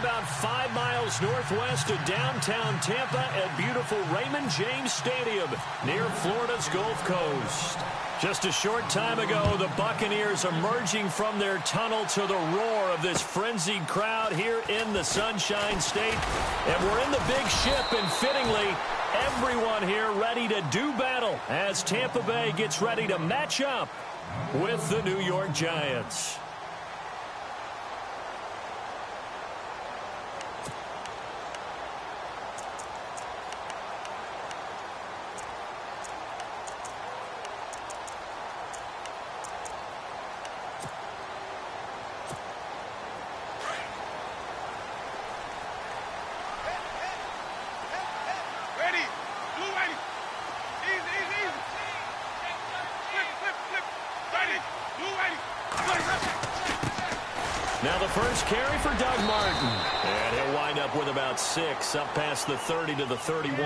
about 5 miles northwest of downtown Tampa at beautiful Raymond James Stadium near Florida's Gulf Coast. Just a short time ago, the Buccaneers emerging from their tunnel to the roar of this frenzied crowd here in the Sunshine State. And we're in the big ship, and fittingly, everyone here ready to do battle as Tampa Bay gets ready to match up with the New York Giants. Now the first carry for Doug Martin. And he'll wind up with about 6, up past the 30 to the 31.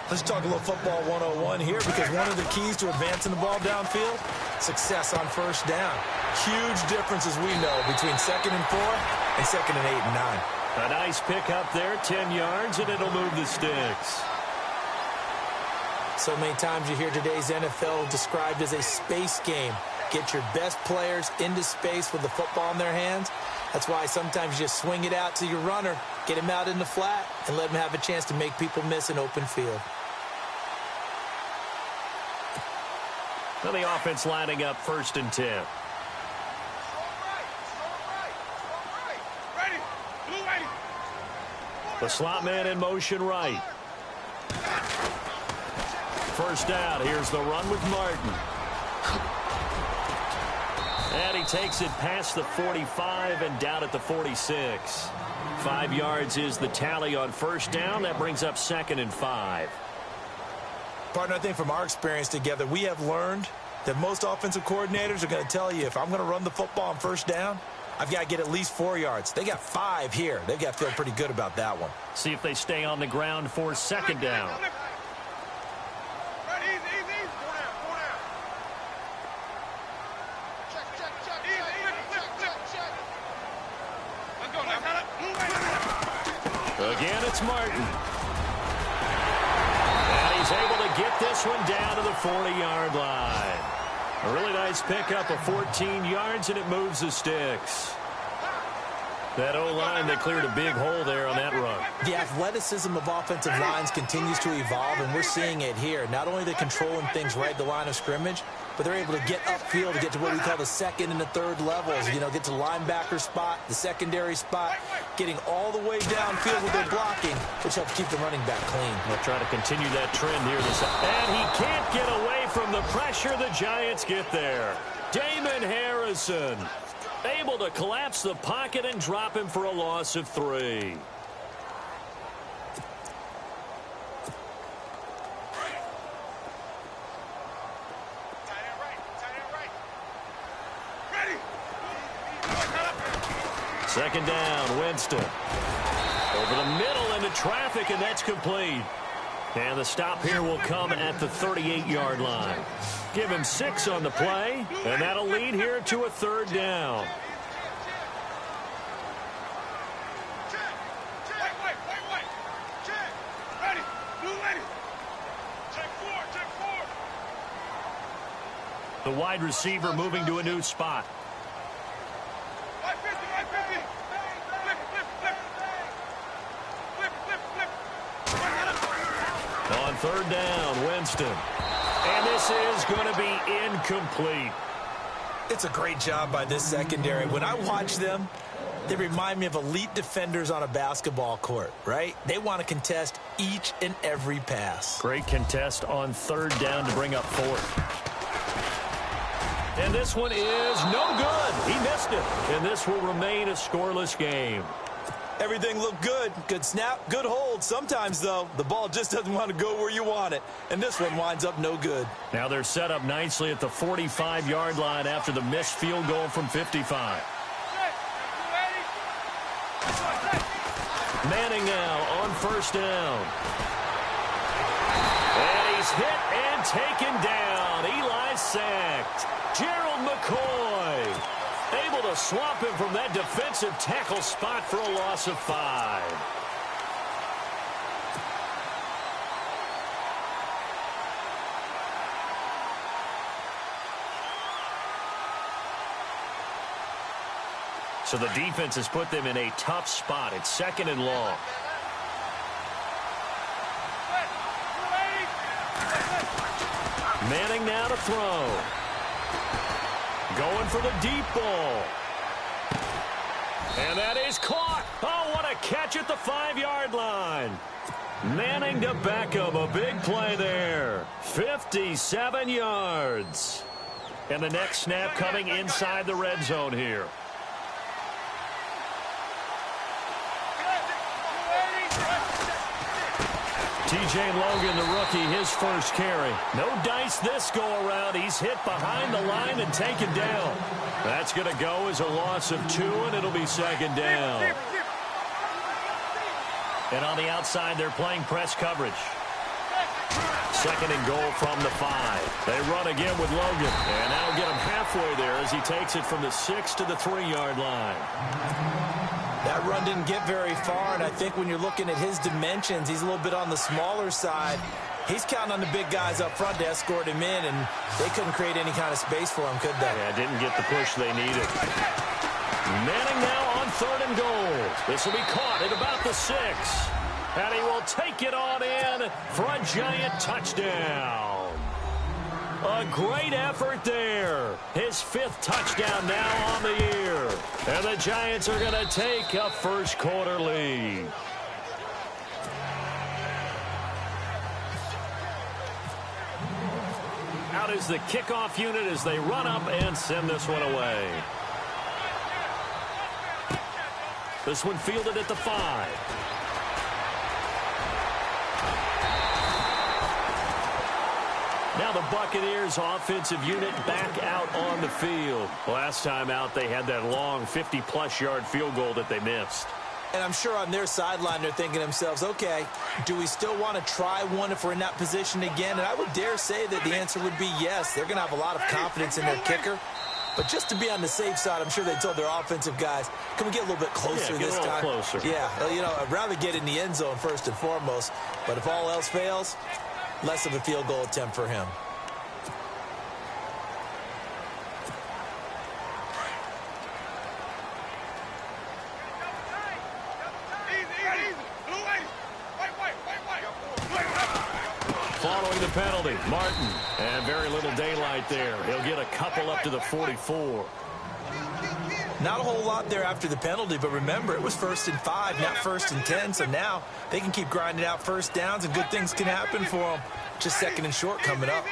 Let's talk a little football 101 here, because one of the keys to advancing the ball downfield, success on first down. Huge differences, we know, between 2nd and 4 and 2nd and 8 and 9. A nice pick up there, 10 yards, and it'll move the sticks. So many times you hear today's NFL described as a space game. Get your best players into space with the football in their hands. That's why sometimes you just swing it out to your runner, get him out in the flat, and let him have a chance to make people miss an open field. So the offense lining up 1st and 10. The slot man in motion right. First down. Here's the run with Martin. And he takes it past the 45 and down at the 46. 5 yards is the tally on first down. That brings up 2nd and 5. Partner, I think from our experience together, we have learned that most offensive coordinators are going to tell you, if I'm going to run the football on first down, I've got to get at least 4 yards. They got 5 here. They've got to feel pretty good about that one. See if they stay on the ground for 2nd down. Again, it's Martin. And he's able to get this one down to the 40-yard line. A really nice pickup of 14 yards, and it moves the sticks. That O-line, they cleared a big hole there on that run. The athleticism of offensive lines continues to evolve, and we're seeing it here. Not only are they controlling things right at the line of scrimmage, but they're able to get upfield to get to what we call the 2nd and the 3rd levels. You know, get to the linebacker spot, the secondary spot, getting all the way downfield with their blocking, which helps keep the running back clean. They'll try to continue that trend here. And he can't get away from the pressure. The Giants get there. Damon Harrison able to collapse the pocket and drop him for a loss of 3. Second down, Winston. Over the middle into traffic, and that's complete. And the stop here will come at the 38-yard line. Give him 6 on the play, and that'll lead here to a 3rd down. The wide receiver moving to a new spot. On 3rd down, Winston. And this is going to be incomplete. It's a great job by this secondary. When I watch them, they remind me of elite defenders on a basketball court, right? They want to contest each and every pass. Great contest on 3rd down to bring up 4th. And this one is no good. He missed it. And this will remain a scoreless game. Everything looked good. Good snap, good hold. Sometimes, though, the ball just doesn't want to go where you want it. And this one winds up no good. Now they're set up nicely at the 45-yard line after the missed field goal from 55. Manning now on 1st down. And he's hit and taken down. Eli sacked. Gerald McCoy. Able to swamp him from that defensive tackle spot for a loss of 5. So the defense has put them in a tough spot. It's 2nd and long. Manning now to throw. Going for the deep ball. And that is caught. Oh, what a catch at the 5-yard line. Manning to Beckham. A big play there. 57 yards. And the next snap coming inside the red zone here. TJ Logan, the rookie, his first carry. No dice this go-around. He's hit behind the line and taken down. That's going to go as a loss of 2, and it'll be 2nd down. And on the outside, they're playing press coverage. 2nd and goal from the 5. They run again with Logan. And now get him halfway there as he takes it from the 6 to the 3-yard line. That run didn't get very far, and I think when you're looking at his dimensions, he's a little bit on the smaller side. He's counting on the big guys up front to escort him in, and they couldn't create any kind of space for him, could they? Yeah, didn't get the push they needed. Manning now on 3rd and goal. This will be caught at about the 6. And he will take it on in for a giant touchdown. A great effort there. His 5th touchdown now on the year. And the Giants are going to take a first-quarter lead. Out is the kickoff unit as they run up and send this one away. This one fielded at the 5. Now the Buccaneers offensive unit back out on the field. Last time out, they had that long 50-plus yard field goal that they missed. And I'm sure on their sideline, they're thinking to themselves, okay, do we still want to try one if we're in that position again? And I would dare say that the answer would be yes. They're going to have a lot of confidence in their kicker. But just to be on the safe side, I'm sure they told their offensive guys, can we get a little bit closer this time? Closer. Yeah, you know, I'd rather get in the end zone first and foremost. But if all else fails, less of a field goal attempt for him. Following the penalty, Martin. And very little daylight there. He'll get a couple up to the 44. Not a whole lot there after the penalty, but remember, it was 1st and 5, not 1st and 10, so now they can keep grinding out first downs, and good things can happen for them. Just 2nd and short coming up.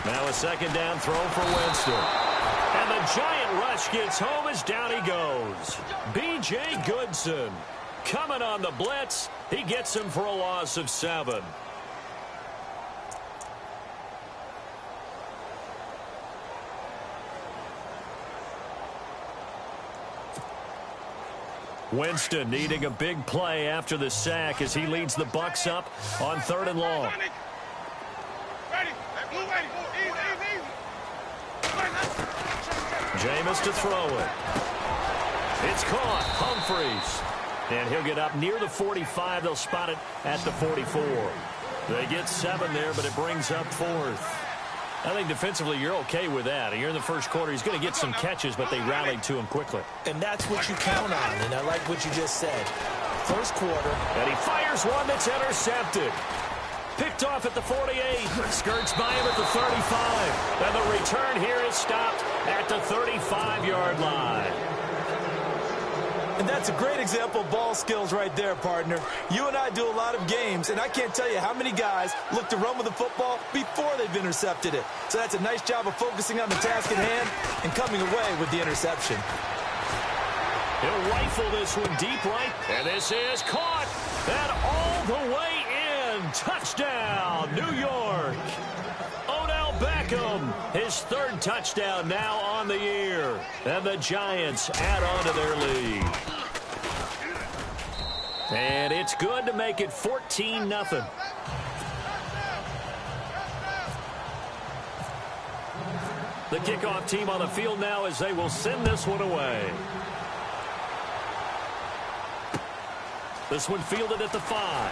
Now a 2nd down throw for Winston. And the giant rush gets home as down he goes. B.J. Goodson coming on the blitz. He gets him for a loss of 7. Winston needing a big play after the sack as he leads the Bucs up on 3rd and long. Jameis to throw it. It's caught. Humphreys. And he'll get up near the 45. They'll spot it at the 44. They get 7 there, but it brings up 4th. I think defensively you're okay with that. You're in the first quarter. He's going to get some catches, but they rallied to him quickly. And that's what you count on, and I like what you just said. First quarter. And he fires one that's intercepted. Picked off at the 48. Skirts by him at the 35. And the return here is stopped at the 35-yard line. And that's a great example of ball skills right there, partner. You and I do a lot of games, and I can't tell you how many guys look to run with the football before they've intercepted it. So that's a nice job of focusing on the task at hand and coming away with the interception. He'll rifle this one deep right, and this is caught. And all the way in. Touchdown, New York. Odell Beckham, his 3rd touchdown now on the year. And the Giants add on to their lead. And it's good to make it 14-0. The The kickoff team on the field now as they will send this one away. This one fielded at the 5.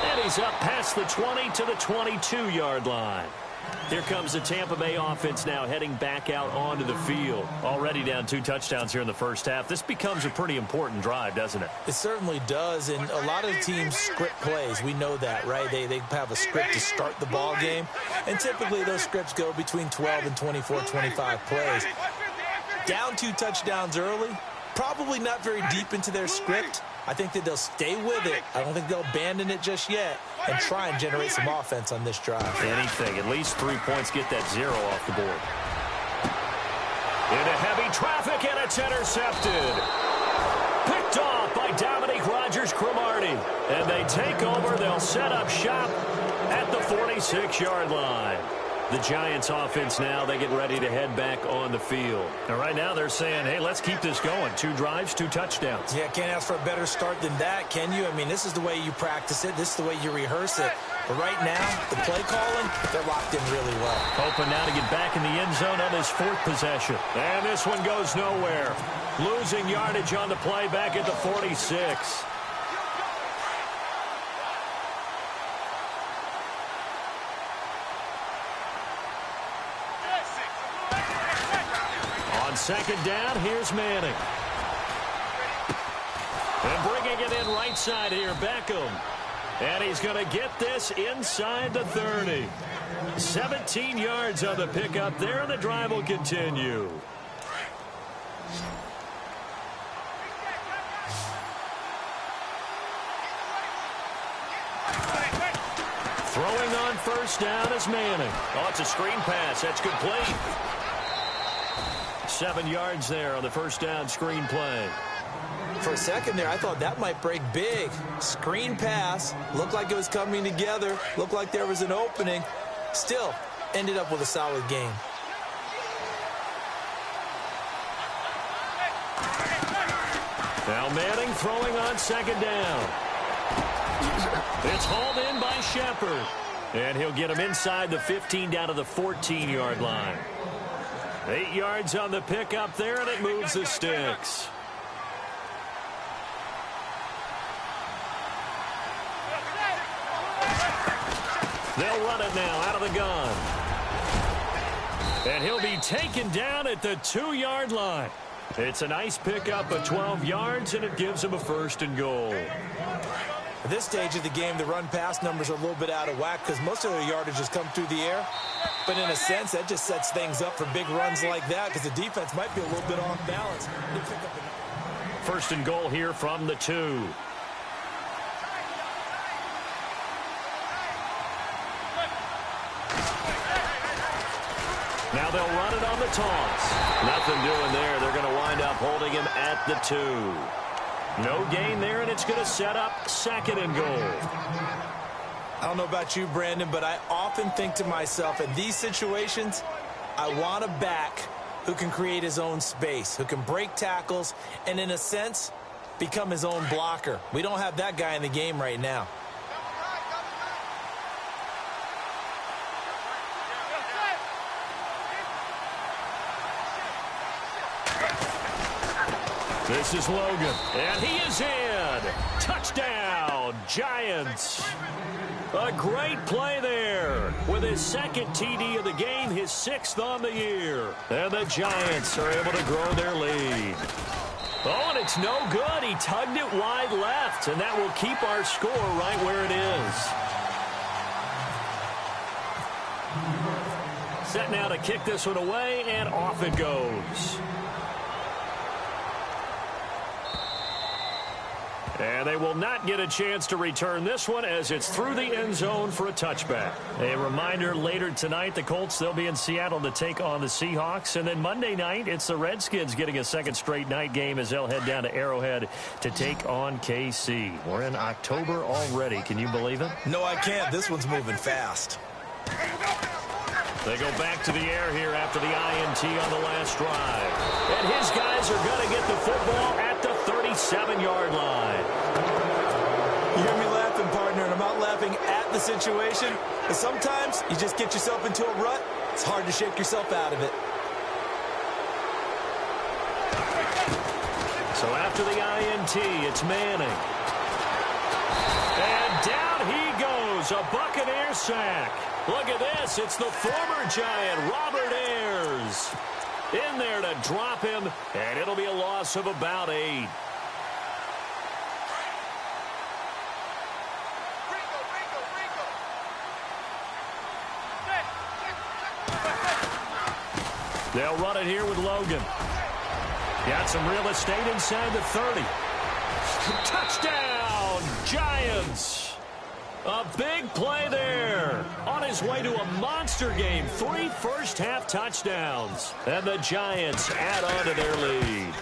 And he's up past the 20 to the 22-yard line. Here comes the Tampa Bay offense now heading back out onto the field. Already down 2 touchdowns here in the first half. This becomes a pretty important drive, doesn't it? It certainly does, and a lot of the teams script plays. We know that, right? They have a script to start the ball game, and typically those scripts go between 12 and 24, 25 plays. Down 2 touchdowns early, probably not very deep into their script. I think that they'll stay with it. I don't think they'll abandon it just yet and try and generate some offense on this drive. Anything. At least 3 points, get that 0 off the board. Into heavy traffic, and it's intercepted. Picked off by Dominique Rodgers-Cromartie. And they take over. They'll set up shop at the 46-yard line. The Giants offense now, they get ready to head back on the field. And right now they're saying, hey, let's keep this going. 2 drives, 2 touchdowns. Yeah, can't ask for a better start than that, can you? I mean, this is the way you practice it. This is the way you rehearse it. But right now, the play calling, they're locked in really well. Hoping now to get back in the end zone on his 4th possession. And this one goes nowhere. Losing yardage on the play back at the 46. On second down, here's Manning. And bringing it in right side here, Beckham. And he's going to get this inside the 30. 17 yards on the pickup there, and the drive will continue. Throwing on first down is Manning. Oh, it's a screen pass. That's complete. 7 yards there on the first down screen play. For a second there, I thought that might break big. Screen pass. Looked like it was coming together. Looked like there was an opening. Still, ended up with a solid game. Now Manning throwing on second down. It's hauled in by Shepard. And he'll get him inside the 15 down to the 14-yard line. 8 yards on the pickup there, and it moves the sticks. They'll run it now out of the gun. And he'll be taken down at the 2-yard line. It's a nice pickup of 12 yards, and it gives him a 1st and goal. At this stage of the game, the run-pass numbers are a little bit out of whack because most of their yardage has come through the air. But in a sense, that just sets things up for big runs like that because the defense might be a little bit off balance. 1st and goal here from the 2. Now they'll run it on the toss. Nothing doing there. They're going to wind up holding him at the 2. No gain there, and it's going to set up 2nd and goal. I don't know about you, Brandon, but I often think to myself, in these situations, I want a back who can create his own space, who can break tackles, and in a sense, become his own blocker. We don't have that guy in the game right now. This is Logan, and he is in. Touchdown, Giants. A great play there with his 2nd TD of the game, his 6th on the year. And the Giants are able to grow their lead. Oh, and it's no good. He tugged it wide left, and that will keep our score right where it is. Set now to kick this one away, and off it goes. And they will not get a chance to return this one as it's through the end zone for a touchback. A reminder, later tonight, the Colts, they'll be in Seattle to take on the Seahawks. And then Monday night, it's the Redskins getting a 2nd straight night game as they'll head down to Arrowhead to take on KC. We're in October already. Can you believe it? No, I can't. This one's moving fast. They go back to the air here after the INT on the last drive. And his guys are going to get the football at the 37-yard line. You hear me laughing, partner, and I'm not laughing at the situation. But sometimes you just get yourself into a rut It's hard to shake yourself out of it. So after the INT, it's Manning. And down he goes, a Buccaneer sack. Look at this, it's the former Giant, Robert Ayers. In there to drop him, and it'll be a loss of about 8. They'll run it here with Logan. Got some real estate inside the 30. Touchdown, Giants. A big play there. On his way to a monster game. 3 first-half touchdowns. And the Giants add on to their lead.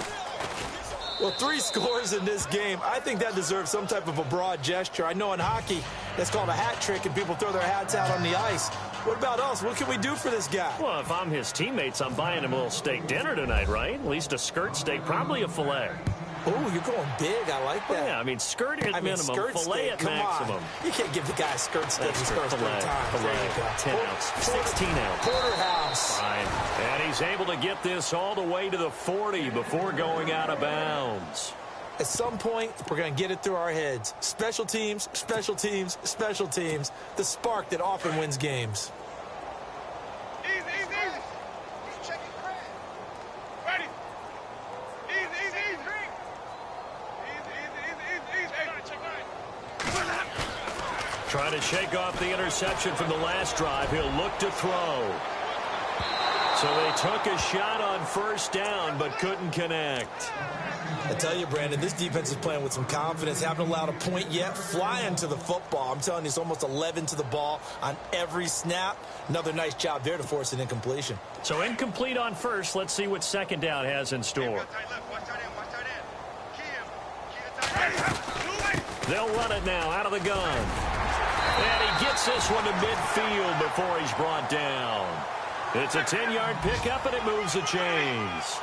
Well, 3 scores in this game. I think that deserves some type of a broad gesture. I know in hockey, that's called a hat trick, and people throw their hats out on the ice. What about us? What can we do for this guy? Well, if I'm his teammates, I'm buying him a little steak dinner tonight, right? At least a skirt steak, probably a filet. Oh, you're going big. I like that. Well, yeah, I mean, skirt at minimum, filet steak, at maximum. On. You can't give the guy a skirt steak his first 3 times. Filet, There you go. 10 ounce, 16 ounce. Porterhouse. Fine. And he's able to get this all the way to the 40 before going out of bounds. At some point, we're going to get it through our heads. Special teams, special teams, special teams. The spark that often wins games. Trying to shake off the interception from the last drive. He'll look to throw. So they took a shot on first down, but couldn't connect. I tell you, Brandon, this defense is playing with some confidence. Haven't allowed a point yet. Flying to the football. I'm telling you, it's almost 11 to the ball on every snap. Another nice job there to force an incompletion. So incomplete on first. Let's see what second down has in store. They'll run it now out of the gun. And he gets this one to midfield before he's brought down. It's a 10-yard pickup, and it moves the chains.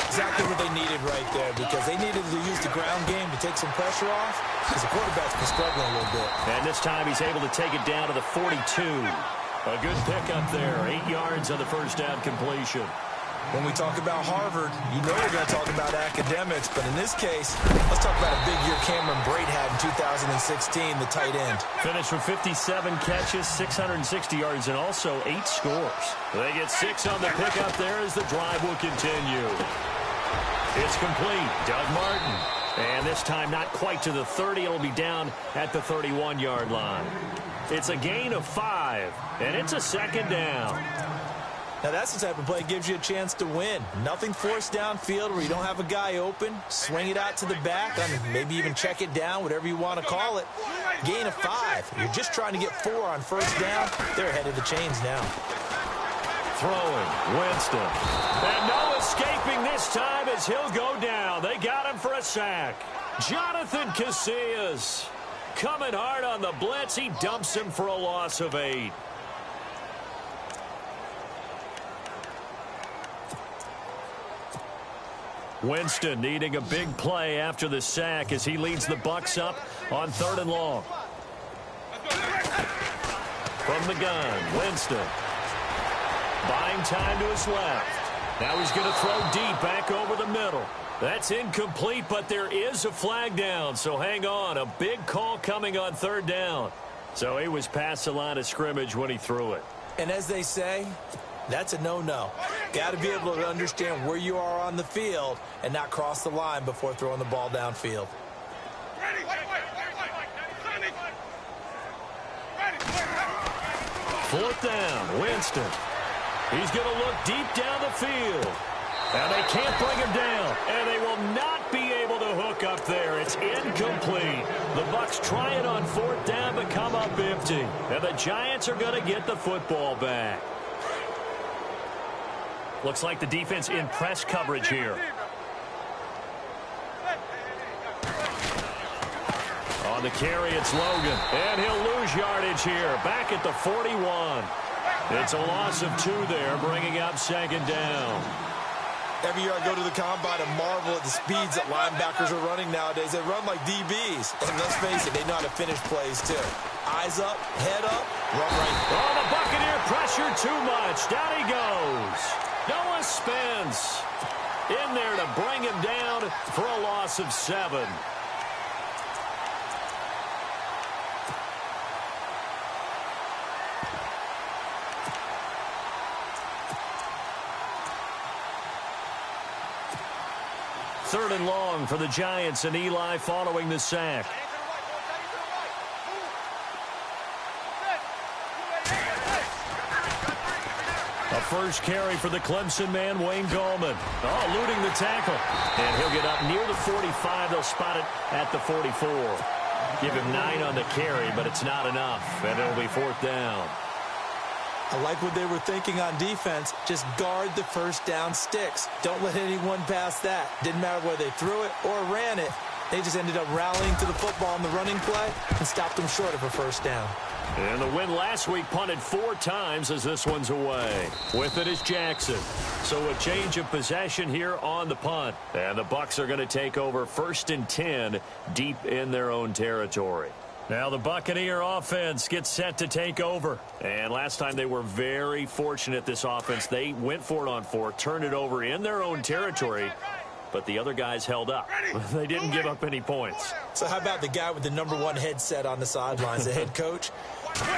Exactly what they needed right there, because they needed to use the ground game to take some pressure off, because the quarterback's been struggling a little bit. And this time he's able to take it down to the 42. A good pickup there, 8 yards on the first down completion. When we talk about Harvard, you know we're going to talk about academics, but in this case, let's talk about a big year Cameron Brate had in 2016, the tight end. Finished with 57 catches, 660 yards, and also 8 scores. They get 6 on the pickup there as the drive will continue. It's complete. Doug Martin. And this time not quite to the 30. It'll be down at the 31-yard line. It's a gain of 5, and it's a second down. Now, that's the type of play that gives you a chance to win. Nothing forced downfield where you don't have a guy open. Swing it out to the back, and maybe even check it down, whatever you want to call it. Gain of 5. You're just trying to get 4 on first down. They're ahead of the chains now. Throwing, Winston. And no escaping this time as he'll go down. They got him for a sack. Jonathan Casillas coming hard on the blitz. He dumps him for a loss of 8. Winston needing a big play after the sack as he leads the Bucs up on 3rd and long. From the gun, Winston. Buying time to his left. Now he's going to throw deep back over the middle. That's incomplete, but there is a flag down, so hang on. A big call coming on 3rd down. So he was past the line of scrimmage when he threw it. And as they say, that's a no-no. Got to be able to understand where you are on the field and not cross the line before throwing the ball downfield. Fourth down, Winston. He's going to look deep down the field. And they can't bring him down. And they will not be able to hook up there. It's incomplete. The Bucs try it on 4th down but come up empty. And the Giants are going to get the football back. Looks like the defense in press coverage here. On the carry, it's Logan. And he'll lose yardage here. Back at the 41. It's a loss of 2 there, bringing up 2nd down. Every year I go to the combine and marvel at the speeds that linebackers are running nowadays. They run like DBs. And let's face it, they know how to finish plays too. Eyes up, head up, run right. Oh, the Buccaneer pressure too much. Down he goes. Noah Spence in there to bring him down for a loss of 7. Third and long for the Giants, and Eli following the sack. A first carry for the Clemson man, Wayne Gallman. Oh, eluding the tackle. And he'll get up near the 45. They'll spot it at the 44. Give him 9 on the carry, but it's not enough. And it'll be 4th down. I like what they were thinking on defense. Just guard the first down sticks. Don't let anyone pass that. Didn't matter whether they threw it or ran it. They just ended up rallying to the football on the running play and stopped them short of a first down. And the win last week punted 4 times as this one's away. With it is Jackson. So a change of possession here on the punt. And the Bucs are going to take over 1st and 10 deep in their own territory. Now the Buccaneer offense gets set to take over. And last time they were very fortunate, this offense. They went for it on 4, turned it over in their own territory, but the other guys held up. They didn't give up any points. So how about the guy with the #1 headset on the sidelines, the head coach?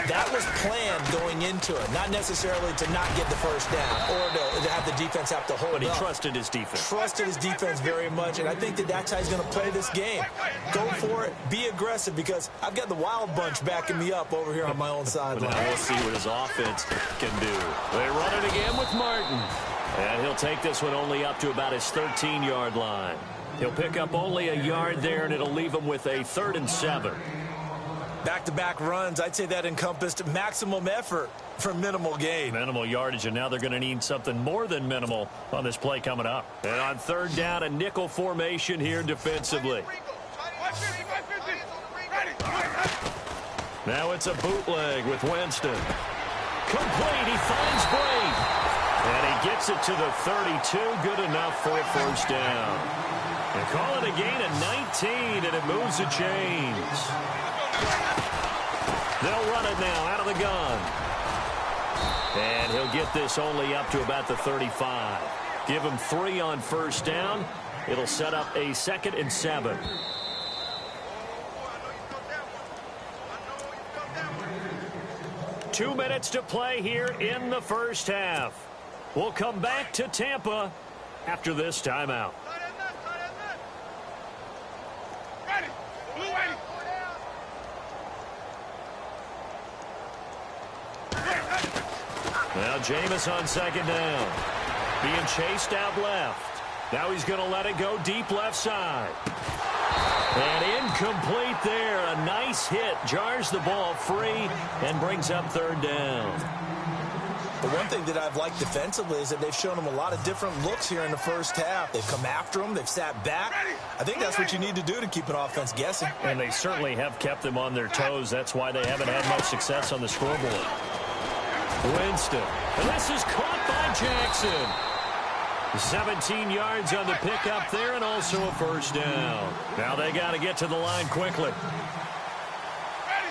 That was planned going into it, not necessarily to not get the first down or to have the defense have to hold up. But he trusted his defense. Trusted his defense very much, and I think that's how he's going to play this game. Go for it. Be aggressive, because I've got the wild bunch backing me up over here on my own sideline. Now we'll see what his offense can do. They run it again with Martin. And he'll take this one only up to about his 13-yard line. He'll pick up only a yard there, and it'll leave him with a 3rd and 7. Back-to-back runs, I'd say that encompassed maximum effort for minimal gain. Minimal yardage, and now they're going to need something more than minimal on this play coming up. And on 3rd down, a nickel formation here defensively. Now it's a bootleg with Winston. Complete, he finds Brady. And he gets it to the 32, good enough for a 1st down. They call it a gain of 19, and it moves the chains. They'll run it now out of the gun. And he'll get this only up to about the 35. Give him 3 on 1st down. It'll set up a 2nd and 7. Two minutes to play here in the first half. We'll come back to Tampa after this timeout. Now Jameis on 2nd down. Being chased out left. Now he's going to let it go deep left side. And incomplete there. A nice hit. Jars the ball free and brings up 3rd down. The one thing that I've liked defensively is that they've shown him a lot of different looks here in the first half. They've come after him. They've sat back. I think that's what you need to do to keep an offense guessing. And they certainly have kept them on their toes. That's why they haven't had much success on the scoreboard. Winston. And this is caught by Jackson. 17 yards on the pickup there, and also a 1st down. Now they got to get to the line quickly.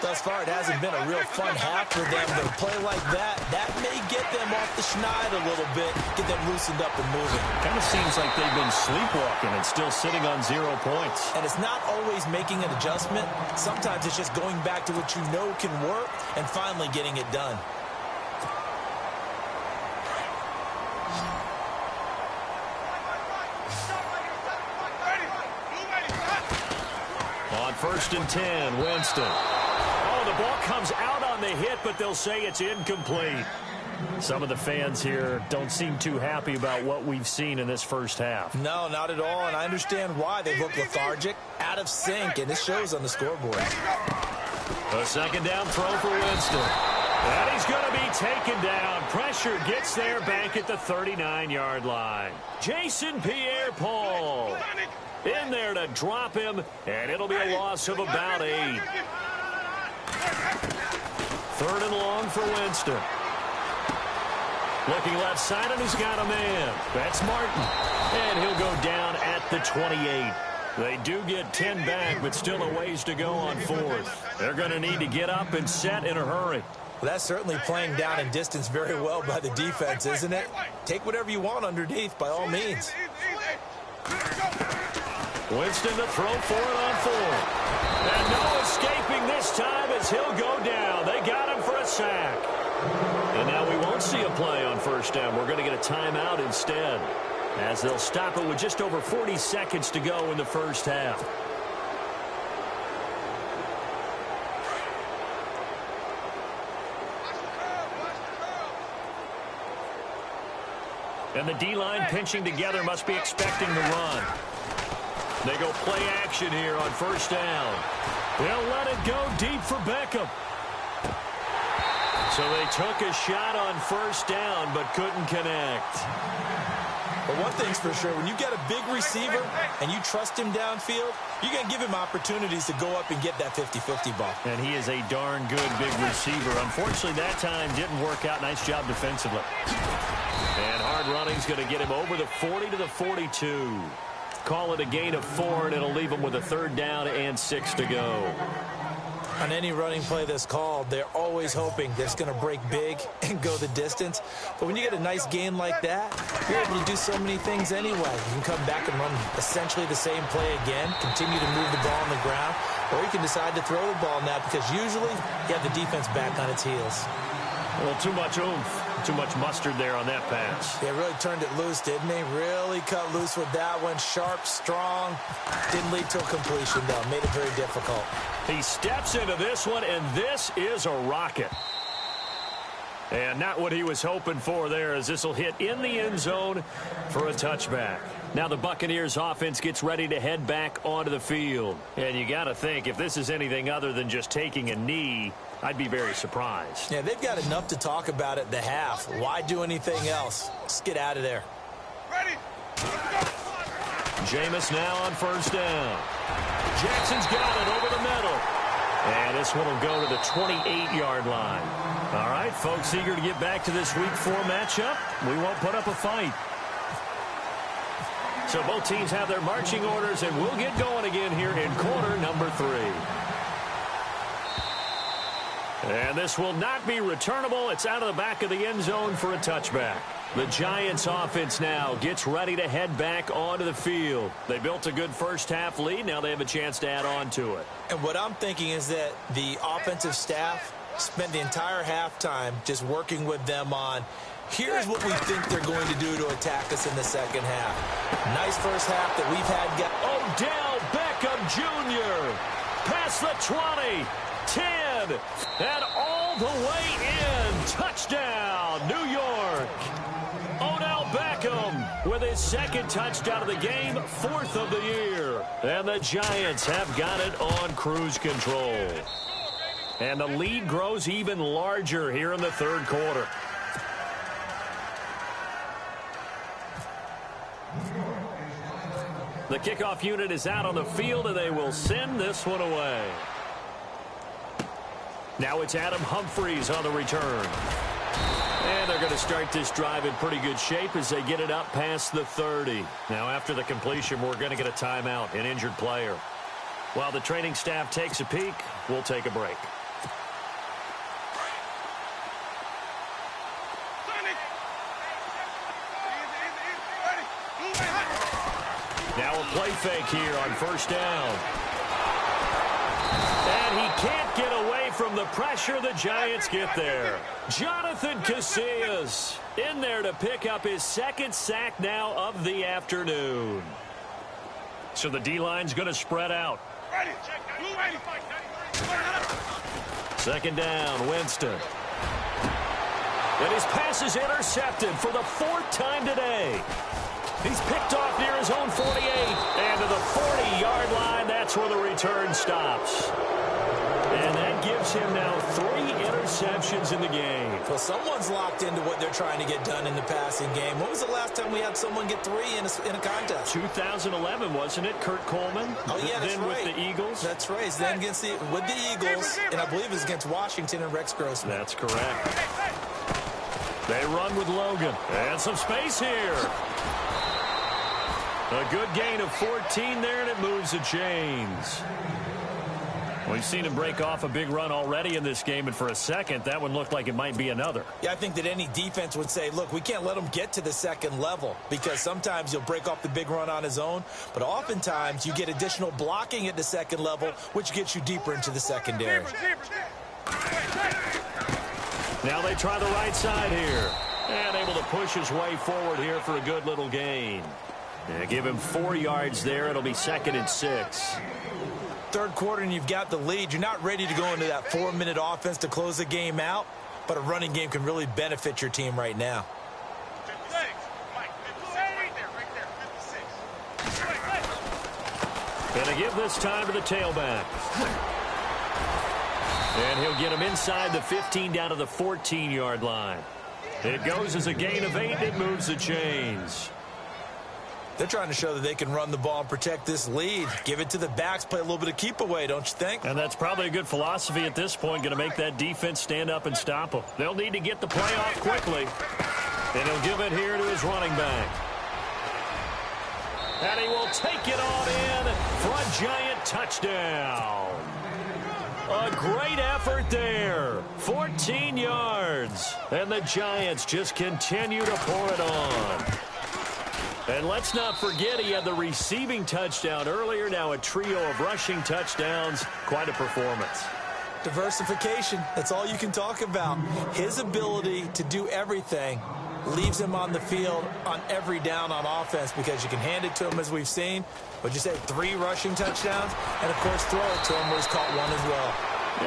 Thus far, it hasn't been a real fun half for them, but a play like that may get them off the schneid a little bit, get them loosened up and moving. Kind of seems like they've been sleepwalking and still sitting on 0 points. And it's not always making an adjustment. Sometimes it's just going back to what you know can work and finally getting it done. On 1st and 10, Winston. Oh, the ball comes out on the hit, but they'll say it's incomplete. Some of the fans here don't seem too happy about what we've seen in this first half. No, not at all, and I understand why. They look lethargic, out of sync, and it shows on the scoreboard. A 2nd down throw for Winston. And he's going to be taken down. Pressure gets there back at the 39-yard line. Jason Pierre-Paul in there to drop him, and it'll be a loss of about 8. 3rd and long for Winston. Looking left side, and he's got a man. That's Martin. And he'll go down at the 28. They do get 10 back, but still a ways to go on 4th. They're going to need to get up and set in a hurry. Well, that's certainly playing down and distance very well by the defense, isn't it? Take whatever you want underneath, by all means. Winston to throw for it on 4th. And no escaping this time as he'll go down. They got him for a sack. And now we won't see a play on 1st down. We're going to get a timeout instead, as they'll stop it with just over 40 seconds to go in the 1st half. And the D-line pinching together must be expecting the run. They go play action here on 1st down. They'll let it go deep for Beckham. So they took a shot on 1st down but couldn't connect. But one thing's for sure, when you get a big receiver and you trust him downfield, you're going to give him opportunities to go up and get that 50-50 ball. And he is a darn good big receiver. Unfortunately, that time didn't work out. Nice job defensively. And hard running's going to get him over the 40 to the 42. Call it a gain of 4, and it'll leave him with a 3rd down and 6 to go. On any running play that's called, they're always hoping that it's going to break big and go the distance. But when you get a nice gain like that, you're able to do so many things anyway. You can come back and run essentially the same play again, continue to move the ball on the ground, or you can decide to throw the ball now because usually you have the defense back on its heels. Well, too much oomph, too much mustard there on that pass. They really turned it loose, didn't they? Really cut loose with that one. Sharp, strong. Didn't lead to a completion, though. Made it very difficult. He steps into this one, and this is a rocket. And not what he was hoping for there, as this will hit in the end zone for a touchback. Now the Buccaneers offense gets ready to head back onto the field. And you got to think, if this is anything other than just taking a knee, I'd be very surprised. Yeah, they've got enough to talk about at the half. Why do anything else? Just get out of there. Ready? Jameis now on 1st down. Jackson's got it over the middle. And this one will go to the 28-yard line. All right, folks, eager to get back to this Week 4 matchup. We won't put up a fight. So both teams have their marching orders, and we'll get going again here in quarter number 3. And this will not be returnable. It's out of the back of the end zone for a touchback. The Giants offense now gets ready to head back onto the field. They built a good first half lead. Now they have a chance to add on to it. And what I'm thinking is that the offensive staff spent the entire halftime just working with them on, here's what we think they're going to do to attack us in the second half. Nice first half that we've had. Odell Beckham Jr. past the 20, 10, and all the way in. Touchdown, New York. Odell Beckham with his 2nd touchdown of the game, 4th of the year. And the Giants have got it on cruise control. And the lead grows even larger here in the 3rd quarter. The kickoff unit is out on the field, and they will send this one away. Now it's Adam Humphries on the return. And they're going to start this drive in pretty good shape as they get it up past the 30. Now after the completion, we're going to get a timeout, an injured player. While the training staff takes a peek, we'll take a break. Now a play fake here on 1st down. And he can't get away from the pressure. The Giants get there. Jonathan Casillas in there to pick up his 2nd sack now of the afternoon. So the D-line's going to spread out. 2nd down, Winston. And his pass is intercepted for the 4th time today. He's picked off near his own 48. And to the 40-yard line, that's where the return stops. And that gives him now 3 interceptions in the game. Well, someone's locked into what they're trying to get done in the passing game. When was the last time we had someone get 3 in a contest? 2011, wasn't it? Kurt Coleman? Oh, yeah, that's then right. With the Eagles? That's right. Then with the Eagles, and I believe it was against Washington and Rex Grossman. That's correct. They run with Logan. And some space here. A good gain of 14 there, and it moves the chains. We've seen him break off a big run already in this game, and for a second, that one looked like it might be another. Yeah, I think that any defense would say, look, we can't let him get to the second level because sometimes he'll break off the big run on his own, but oftentimes you get additional blocking at the second level, which gets you deeper into the secondary. Now they try the right side here, and able to push his way forward here for a good little gain. Give him 4 yards there. It'll be 2nd and 6. Third quarter and you've got the lead. You're not ready to go into that 4-minute offense to close the game out, but a running game can really benefit your team right now. Gonna give this time to the tailback. And he'll get him inside the 15 down to the 14-yard line. It goes as a gain of 8, and it moves the chains. They're trying to show that they can run the ball and protect this lead. Give it to the backs, play a little bit of keep away, don't you think? And that's probably a good philosophy at this point, going to make that defense stand up and stop them. They'll need to get the play off quickly. And he'll give it here to his running back. And he will take it on in for a giant touchdown. A great effort there. 14 yards. And the Giants just continue to pour it on. And let's not forget he had the receiving touchdown earlier. Now a trio of rushing touchdowns. Quite a performance. Diversification. That's all you can talk about. His ability to do everything leaves him on the field on every down on offense because you can hand it to him as we've seen. What'd you say, 3 rushing touchdowns? And, of course, throw it to him where he's caught one as well.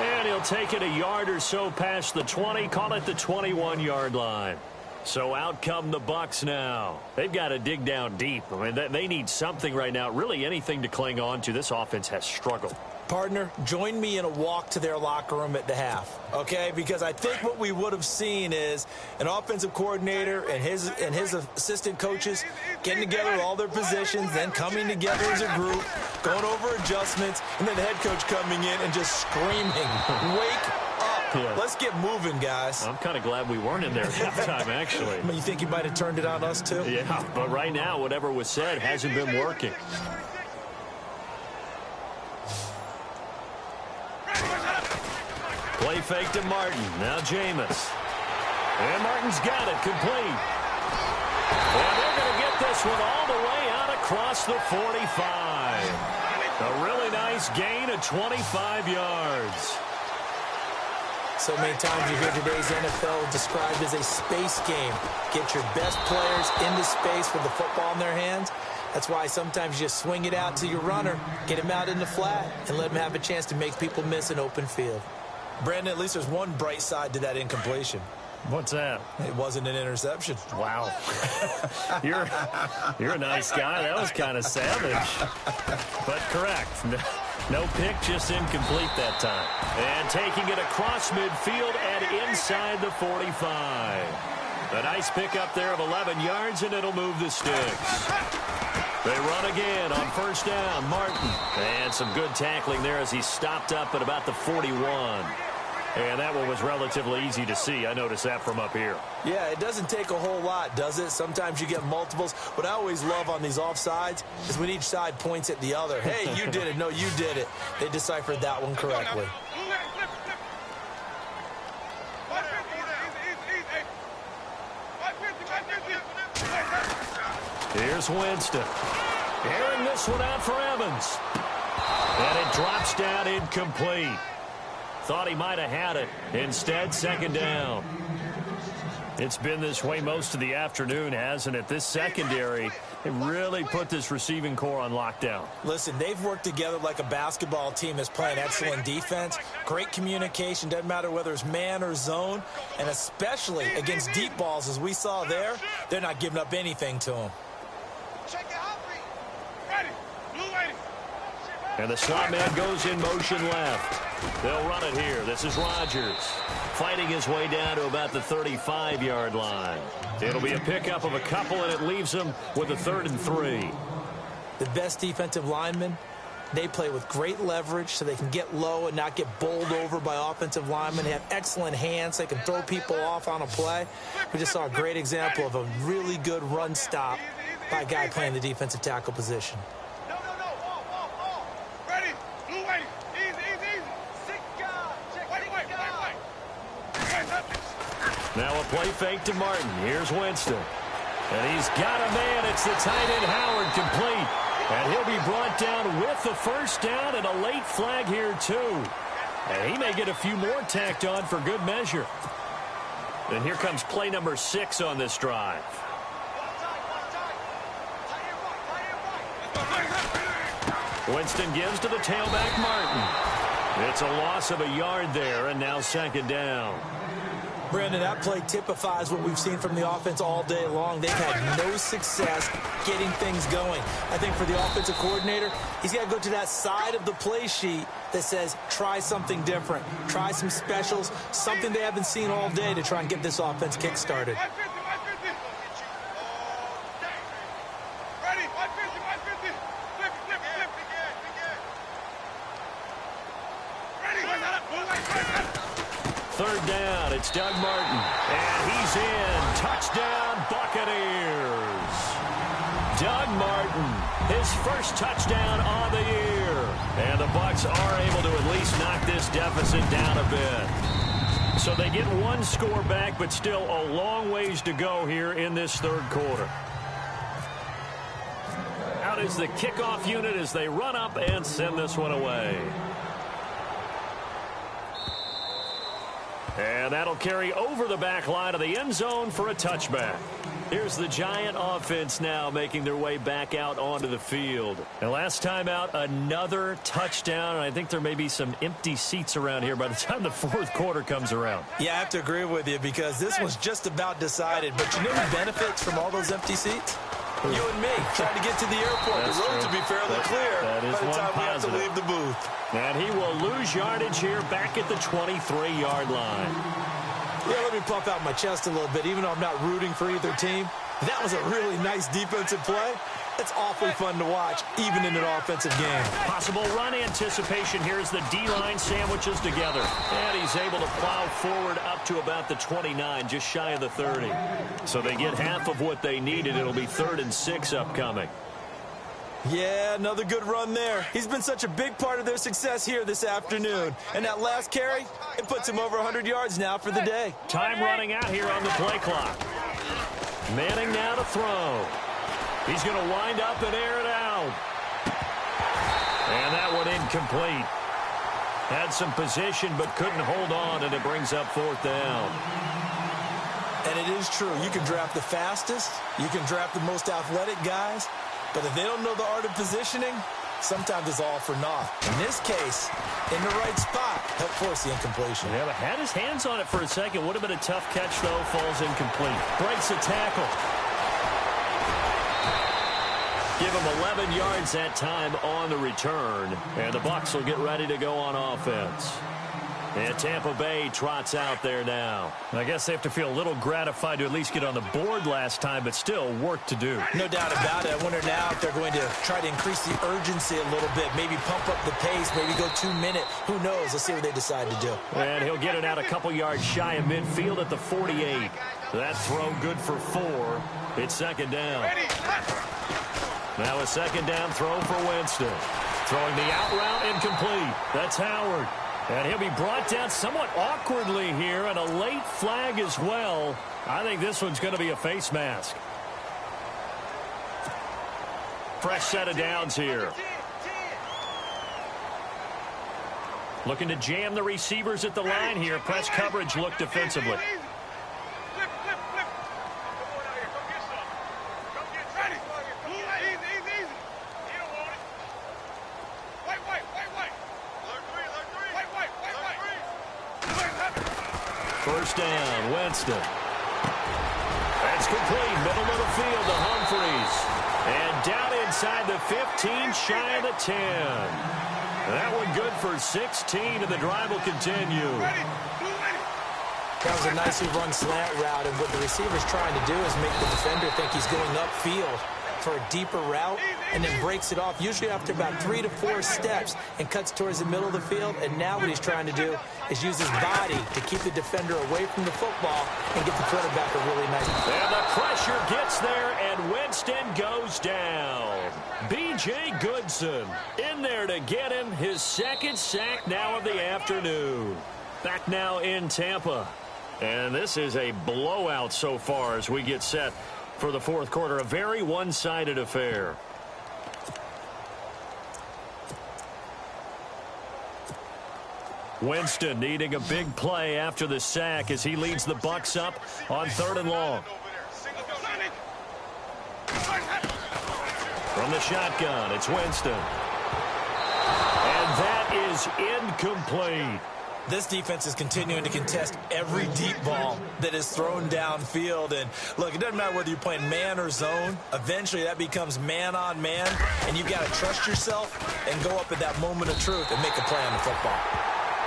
And he'll take it a yard or so past the 20. Call it the 21-yard line. So out come the Bucs now. They've got to dig down deep. I mean, they need something right now, really anything to cling on to. This offense has struggled. Partner, join me in a walk to their locker room at the half, okay? Because I think what we would have seen is an offensive coordinator and his assistant coaches getting together with all their positions, then coming together as a group, going over adjustments, and then the head coach coming in and just screaming, wake up. Yeah. Let's get moving, guys. I'm kind of glad we weren't in there at halftime, actually. I mean, you think he might have turned it on us, too? Yeah, but right now, whatever was said hasn't been working. Play fake to Martin. Now Jameis. And Martin's got it complete. And they're going to get this one all the way out across the 45. A really nice gain of 25 yards. So many times you hear today's NFL described as a space game. Get your best players into space with the football in their hands. That's why sometimes you just swing it out to your runner, get him out in the flat, and let him have a chance to make people miss an open field. Brandon, at least there's one bright side to that incompletion. What's that? It wasn't an interception. Wow. You're a nice guy. That was kind of savage. But correct. No pick, just incomplete that time. And taking it across midfield and inside the 45. A nice pickup there of 11 yards, and it'll move the sticks. They run again on first down. Martin. And some good tackling there as he stopped up at about the 41. And that one was relatively easy to see. I noticed that from up here. Yeah, it doesn't take a whole lot, does it? Sometimes you get multiples. What I always love on these offsides is when each side points at the other. Hey, you did it. No, you did it. They deciphered that one correctly. Here's Winston. Airing this one out for Evans. And it drops down incomplete. Thought he might have had it. Instead, second down. It's been this way most of the afternoon, hasn't it? This secondary, it really put this receiving core on lockdown. Listen, they've worked together like a basketball team that's playing excellent defense. Great communication, doesn't matter whether it's man or zone. And especially against deep balls, as we saw there, they're not giving up anything to them. And the slot man goes in motion left. They'll run it here. This is Rodgers fighting his way down to about the 35-yard line. It'll be a pickup of a couple, and it leaves them with a 3rd and 3. The best defensive linemen, they play with great leverage so they can get low and not get bowled over by offensive linemen. They have excellent hands. They can throw people off on a play. We just saw a great example of a really good run stop by a guy playing the defensive tackle position. Now a play fake to Martin. Here's Winston. And he's got a man. It's the tight end Howard, complete. And he'll be brought down with the first down and a late flag here too. And he may get a few more tacked on for good measure. And here comes play number 6 on this drive. Winston gives to the tailback Martin. It's a loss of a yard there, and now second down. Brandon, that play typifies what we've seen from the offense all day long. They've had no success getting things going. I think for the offensive coordinator, he's got to go to that side of the play sheet that says, try something different. Try some specials, something they haven't seen all day to try and get this offense kick-started. Third down, it's Doug Martin. And he's in. Touchdown, Buccaneers. Doug Martin, his first touchdown on the year. And the Bucs are able to at least knock this deficit down a bit. So they get one score back, but still a long ways to go here in this third quarter. Out is the kickoff unit as they run up and send this one away. And that'll carry over the back line of the end zone for a touchback. Here's the Giant offense now making their way back out onto the field. And last time out, another touchdown. And I think there may be some empty seats around here by the time the fourth quarter comes around. Yeah, I have to agree with you because this was just about decided. But you know who benefits from all those empty seats? You and me, trying to get to the airport. That's the roads true. will be fairly clear by the time we have to leave the booth. And he will lose yardage here back at the 23-yard line. Yeah, let me puff out my chest a little bit, even though I'm not rooting for either team. That was a really nice defensive play. It's awfully fun to watch, even in an offensive game. Possible run anticipation here as the D-line sandwiches together. And he's able to plow forward up to about the 29, just shy of the 30. So they get half of what they needed. It'll be 3rd and 6 upcoming. Yeah, another good run there. He's been such a big part of their success here this afternoon. And that last carry, it puts him over 100 yards now for the day. Time running out here on the play clock. Manning now to throw. He's going to wind up and air it out. And that one incomplete. Had some position but couldn't hold on, and it brings up 4th down. And it is true. You can draft the fastest. You can draft the most athletic guys. But if they don't know the art of positioning, sometimes it's all for naught. In this case, in the right spot, helped force the incompletion. Yeah, but had his hands on it for a second. Would have been a tough catch, though. Falls incomplete. Breaks a tackle. Give him 11 yards that time on the return. And the Bucs will get ready to go on offense. And Tampa Bay trots out there now. I guess they have to feel a little gratified to at least get on the board last time, but still work to do. No doubt about it. I wonder now if they're going to try to increase the urgency a little bit, maybe pump up the pace, maybe go 2-minute. Who knows? Let's see what they decide to do. And he'll get it out a couple yards shy of midfield at the 48. That throw good for 4. It's second down. Now a second down throw for Winston. Throwing the out route incomplete. That's Howard. And he'll be brought down somewhat awkwardly here, and a late flag as well. I think this one's going to be a face mask. Fresh set of downs here. Looking to jam the receivers at the line here. Press coverage look defensively. First down, Winston. That's complete, middle of the field to Humphreys. And down inside the 15, shy of the 10. That one good for 16, and the drive will continue. That was a nicely run slant route, and what the receiver's trying to do is make the defender think he's going upfield for a deeper route, and then breaks it off, usually after about 3 to 4 steps, and cuts towards the middle of the field. And now what he's trying to do is use his body to keep the defender away from the football and get the quarterback a really nice. And the pressure gets there, and Winston goes down. B.J. Goodson in there to get him his second sack now of the afternoon. Back now in Tampa. And this is a blowout so far as we get set for the fourth quarter. A very one-sided affair. Winston needing a big play after the sack as he leads the Bucs up on 3rd and long. From the shotgun, it's Winston. And that is incomplete. This defense is continuing to contest every deep ball that is thrown downfield. And, look, it doesn't matter whether you're playing man or zone. Eventually, that becomes man-on-man, and you've got to trust yourself and go up at that moment of truth and make a play on the football.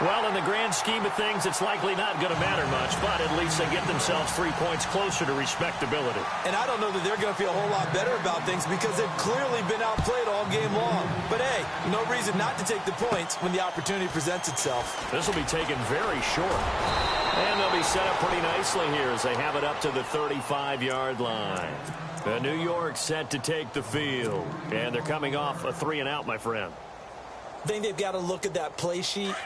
Well, in the grand scheme of things, it's likely not going to matter much, but at least they get themselves 3 points closer to respectability. And I don't know that they're going to feel a whole lot better about things because they've clearly been outplayed all game long. But, hey, no reason not to take the points when the opportunity presents itself. This will be taken very short. And they'll be set up pretty nicely here as they have it up to the 35-yard line. New York set to take the field. And they're coming off a 3-and-out, my friend. I think they've got to look at that play sheet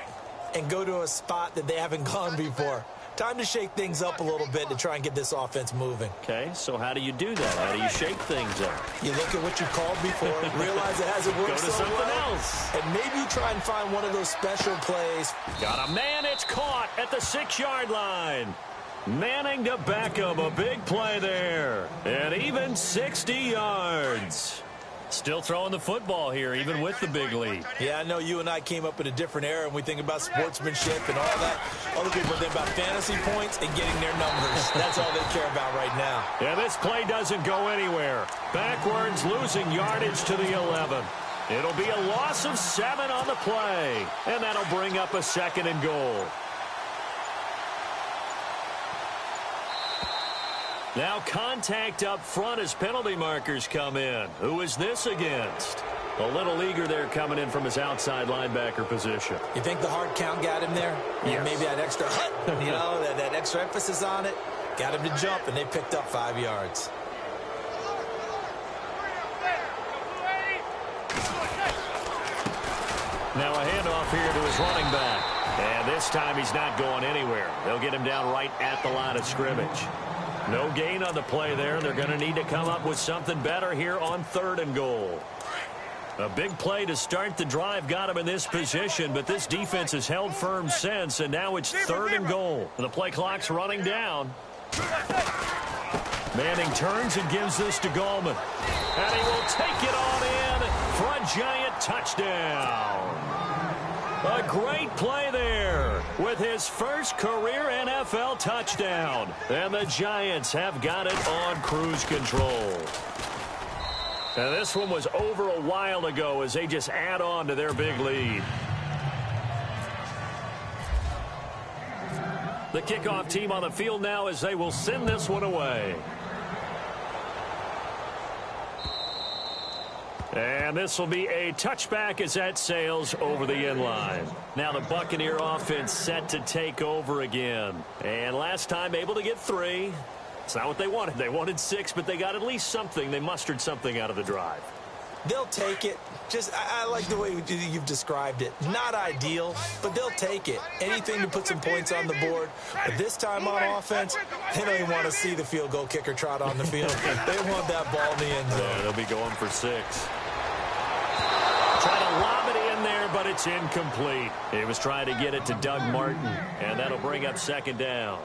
and go to a spot that they haven't gone before. Time to shake things up a little bit to try and get this offense moving. Okay, so how do you do that? How do you shake things up? You look at what you called before, realize it hasn't worked so well, something else. And maybe try and find one of those special plays. Got a man, it's caught at the 6-yard line. Manning to Beckham, a big play there. And even 60 yards. Still throwing the football here, even with the big lead. Yeah, I know you and I came up in a different era, and we think about sportsmanship and all that. Other people think about fantasy points and getting their numbers. That's all they care about right now. Yeah, this play doesn't go anywhere. Backwards, losing yardage to the 11. It'll be a loss of 7 on the play, and that'll bring up a 2nd and goal. Now contact up front as penalty markers come in. Who is this against? A little eager there coming in from his outside linebacker position. You think the hard count got him there? Yes. Maybe that extra that extra emphasis on it got him to jump, and they picked up 5 yards. Now a handoff here to his running back. And this time he's not going anywhere. They'll get him down right at the line of scrimmage. No gain on the play there. They're going to need to come up with something better here on 3rd and goal. A big play to start the drive got him in this position, but this defense has held firm since, and now it's 3rd and goal. The play clock's running down. Manning turns and gives this to Gallman. And he will take it on in for a giant touchdown. A great play there with his first career NFL touchdown. And the Giants have got it on cruise control. And this one was over a while ago as they just add on to their big lead. The kickoff team on the field now as they will send this one away. And this will be a touchback as that sails over the end line. Now the Buccaneer offense set to take over again. And last time able to get 3. It's not what they wanted. They wanted 6, but they got at least something. They mustered something out of the drive. They'll take it. I like the way you've described it. Not ideal, but they'll take it. Anything to put some points on the board. But this time on offense, they don't even want to see the field goal kicker trot on the field. They want that ball in the end zone. Yeah, they'll be going for 6. Trying to lob it in there, but it's incomplete. He was trying to get it to Doug Martin, and that'll bring up 2nd down.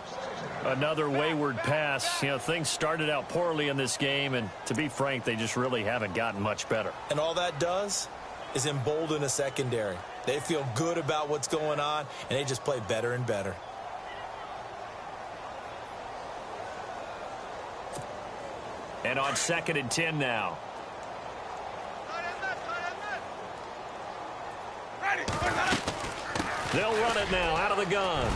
Another wayward pass. You know, things started out poorly in this game, and to be frank, they just really haven't gotten much better. And all that does is embolden a secondary. They feel good about what's going on, and they just play better and better. And on 2nd and 10 now. They'll run it now out of the gun.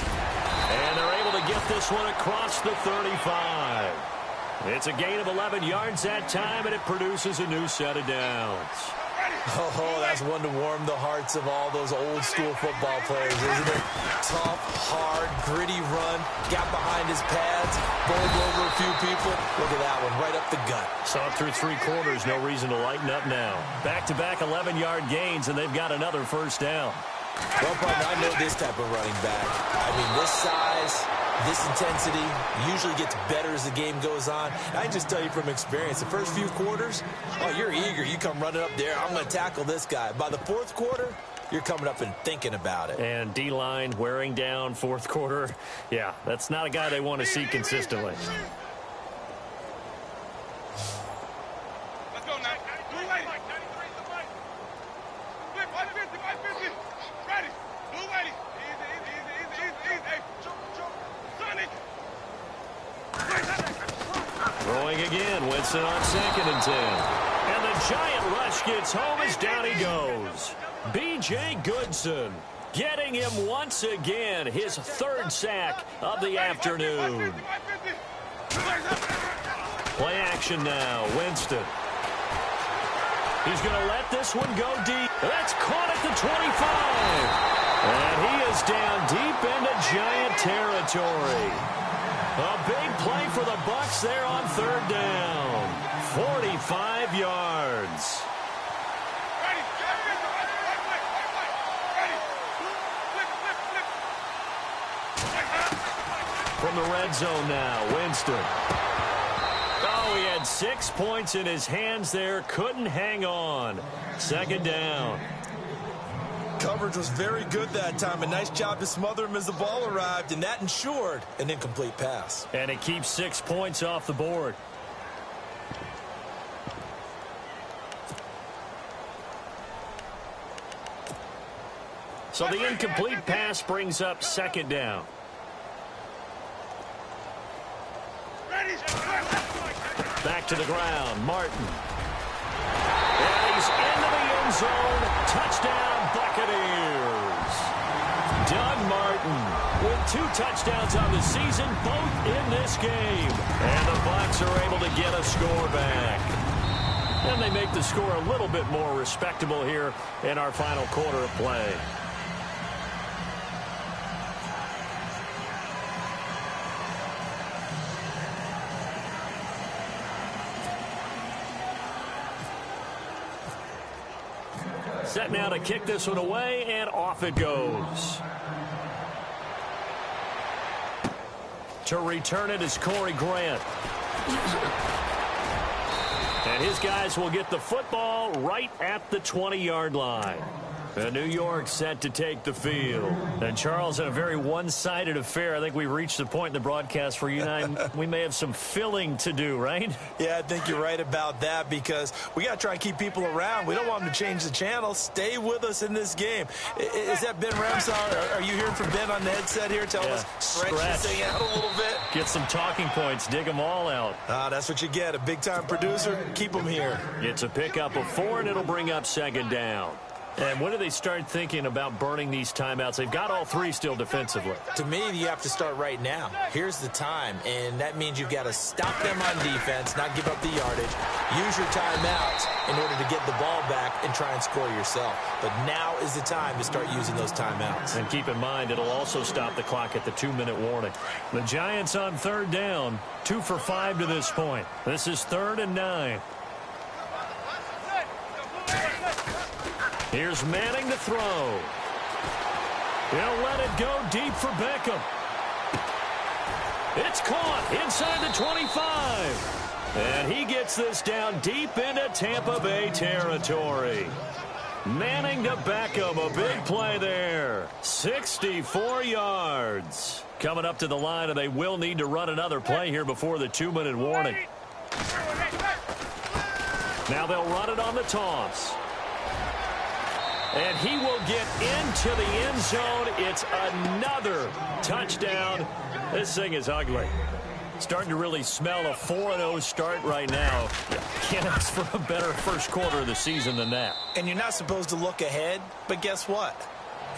And they're able to get this one across the 35. It's a gain of 11 yards that time, and it produces a new set of downs. Oh, that's one to warm the hearts of all those old-school football players, isn't it? Tough, hard, gritty run. Got behind his pads, bowled over a few people. Look at that one, right up the gut. Saw it through 3 quarters. No reason to lighten up now. Back-to-back 11-yard gains, and they've got another 1st down. Well, partner, I know this type of running back. I mean, this size, this intensity usually gets better as the game goes on. I can just tell you from experience, the first few quarters, oh, you're eager. You come running up there, I'm going to tackle this guy. By the fourth quarter, you're coming up and thinking about it. And D-line wearing down fourth quarter. Yeah, that's not a guy they want to see consistently. Let's go now. Blue lady. Ready. Blue lady. Easy. Hey, Sonny. Throwing again. Winston on 2nd and 10. And the giant rush gets home as down he goes. B.J. Goodson getting him once again, his 3rd sack of the afternoon. Play action now. Winston. He's going to let this one go deep. That's caught at the 25. And he is down deep into Giant territory. A big play for the Bucs there on 3rd down. 45 yards. From the red zone now, Winston. Oh, he had 6 points in his hands there. Couldn't hang on. 2nd down. Coverage was very good that time. A nice job to smother him as the ball arrived, and that ensured an incomplete pass. And it keeps 6 points off the board. So the incomplete pass brings up 2nd down. Back to the ground, Martin. And he's into the end zone. Touchdown, Buccaneers. Doug Martin with 2 touchdowns on the season, both in this game. And the Bucs are able to get a score back. And they make the score a little bit more respectable here in our final quarter of play. Set now to kick this one away, and off it goes. To return it is Corey Grant. And his guys will get the football right at the 20-yard line. And New York set to take the field. And Charles, in a very one-sided affair, I think we've reached the point in the broadcast where you and I, we may have some filling to do, right? Yeah, I think you're right about that because we got to try and keep people around. We don't want them to change the channel. Stay with us in this game. Is that Ben Ramsau? Are you hearing from Ben on the headset here? Tell us, stretch this thing out a little bit. Get some talking points. Dig them all out. That's what you get. A big-time producer. Keep them here. It's a pickup of 4, and it'll bring up 2nd down. And when do they start thinking about burning these timeouts? They've got all 3 still defensively. To me, you have to start right now. Here's the time, and that means you've got to stop them on defense, not give up the yardage, use your timeouts in order to get the ball back and try and score yourself. But now is the time to start using those timeouts. And keep in mind, it'll also stop the clock at the 2-minute warning. The Giants on 3rd down, 2 for 5 to this point. This is 3rd and 9. Here's Manning to throw. He'll let it go deep for Beckham. It's caught inside the 25. And he gets this down deep into Tampa Bay territory. Manning to Beckham, a big play there. 64 yards. Coming up to the line, and they will need to run another play here before the 2-minute warning. Now they'll run it on the toss. And he will get into the end zone. It's another touchdown. This thing is ugly. Starting to really smell a 4-0 start right now. Can't ask for a better first quarter of the season than that. And you're not supposed to look ahead, but guess what?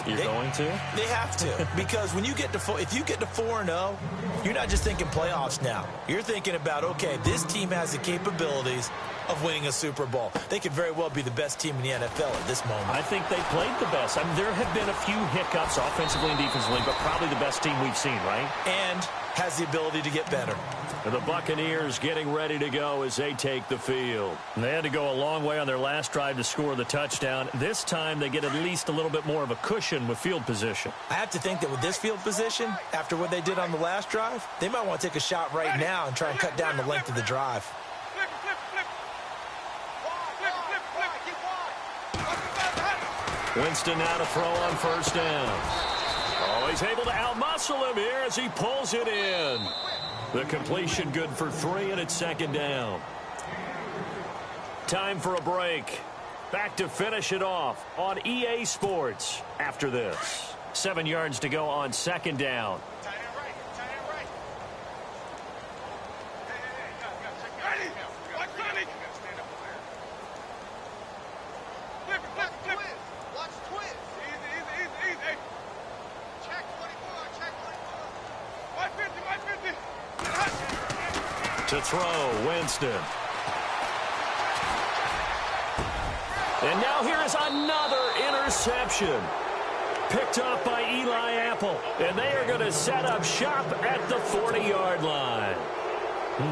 You're going to? They have to. Because when you get to if you get to 4-0, you're not just thinking playoffs now. You're thinking about, okay, this team has the capabilities of winning a Super Bowl. They could very well be the best team in the NFL at this moment. I think they played the best. I mean, there have been a few hiccups offensively and defensively, but probably the best team we've seen, right? And has the ability to get better. And the Buccaneers getting ready to go as they take the field. And they had to go a long way on their last drive to score the touchdown. This time they get at least a little bit more of a cushion with field position. I have to think that with this field position, after what they did on the last drive, they might want to take a shot right now and try and cut down the length of the drive. Winston now to throw on first down. Oh, he's able to outmuscle him here as he pulls it in. The completion good for 3, and it's second down. Time for a break. Back to finish it off on EA Sports after this. 7 yards to go on second down. To throw, Winston. And now here is another interception. Picked off by Eli Apple. And they are going to set up shop at the 40-yard line.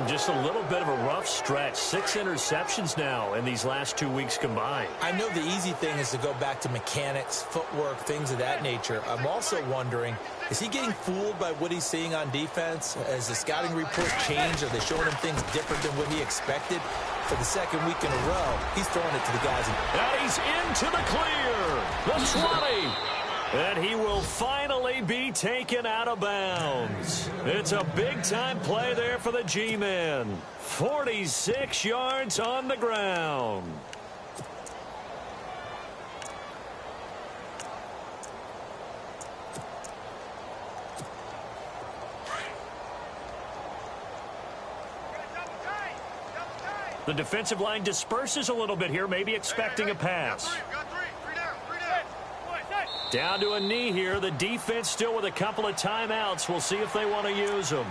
Just a little bit of a rough stretch. 6 interceptions now in these last 2 weeks combined. I know the easy thing is to go back to mechanics, footwork, things of that nature. I'm also wondering, is he getting fooled by what he's seeing on defense? Has the scouting report changed? Are they showing him things different than what he expected? For the second week in a row, he's throwing it to the guys. And he's into the clear. The 20. And he will finally be taken out of bounds. It's a big-time play there for the G-men. 46 yards on the ground. The defensive line disperses a little bit here, maybe expecting a pass. Down to a knee here. The defense still with a couple of timeouts. We'll see if they want to use them.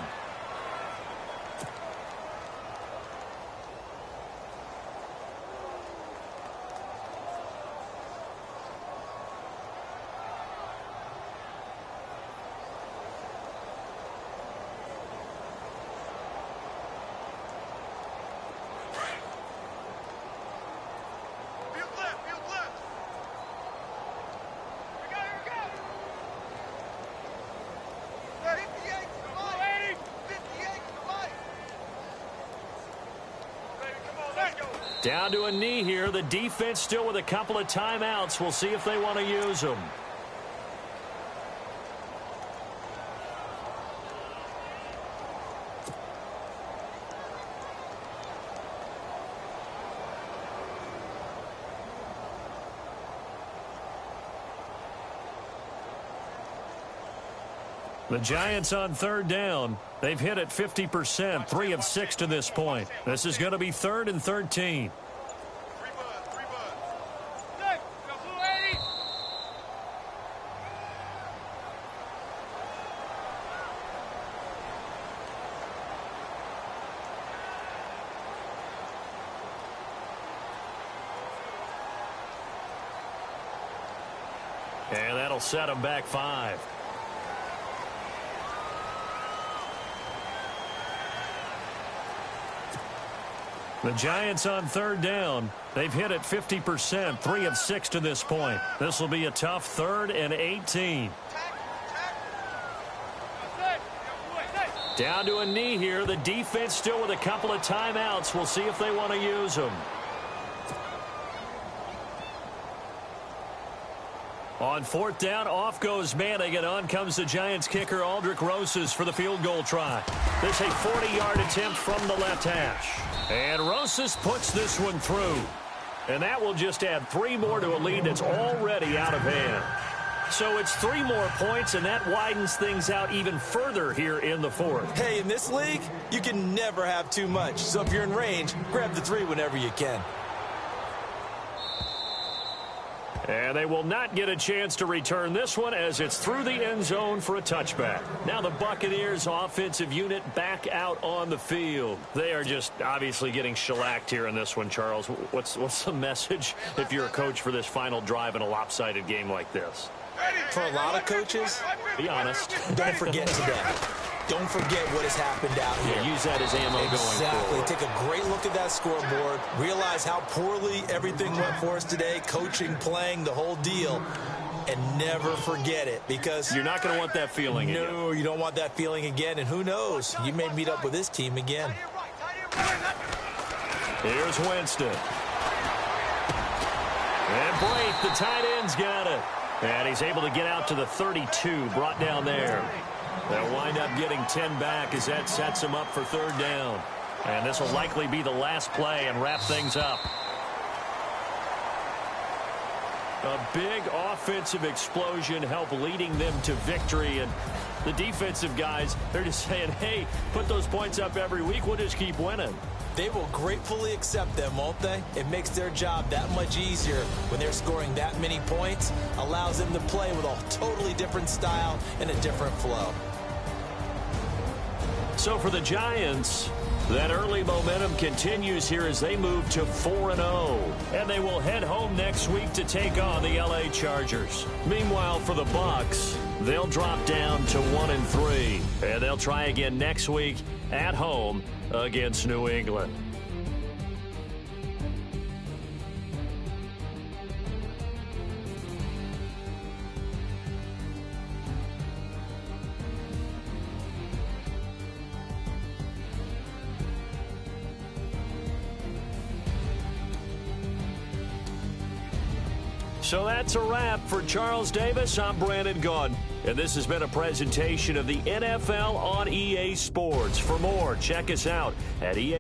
Down to a knee here. The defense still with a couple of timeouts. We'll see if they want to use them. The Giants on third down. They've hit it 50%, 3 of 6 to this point. This is going to be 3rd and 13. And that'll set them back 5. The Giants on third down. They've hit it 50%, 3 of 6 to this point. This will be a tough 3rd and 18. Down to a knee here. The defense still with a couple of timeouts. We'll see if they want to use them. On 4th down, off goes Manning, and on comes the Giants kicker, Aldrich Rosas, for the field goal try. This a 40-yard attempt from the left hash. And Rosas puts this one through. And that will just add 3 more to a lead that's already out of hand. So it's 3 more points, and that widens things out even further here in the 4th. Hey, in this league, you can never have too much. So if you're in range, grab the 3 whenever you can. And they will not get a chance to return this one as it's through the end zone for a touchback. Now the Buccaneers offensive unit back out on the field. They are just obviously getting shellacked here in this one, Charles. What's the message if you're a coach for this final drive in a lopsided game like this? For a lot of coaches, be honest. Don't forget today. Don't forget what has happened out here. Yeah, use that as ammo going Exactly. forward. Take a great look at that scoreboard. Realize how poorly everything went for us today. Coaching, playing, the whole deal. And never forget it, because you're not going to want that feeling again. No, you don't want that feeling again. And who knows? You may meet up with this team again. Here's Winston. And Brate, the tight end's got it. And he's able to get out to the 32, brought down there. They'll wind up getting 10 back as that sets him up for third down. And this will likely be the last play and wrap things up. A big offensive explosion helped leading them to victory. And the defensive guys, they're just saying, hey, put those points up every week. We'll just keep winning. They will gratefully accept them, won't they? It makes their job that much easier when they're scoring that many points. Allows them to play with a totally different style and a different flow. So for the Giants, that early momentum continues here as they move to 4-0. And they will head home next week to take on the LA Chargers. Meanwhile, for the Bucs, they'll drop down to 1-3. And they'll try again next week at home against New England. So that's a wrap for Charles Davis. I'm Brandon Gaudin, and this has been a presentation of the NFL on EA Sports. For more, check us out at EA.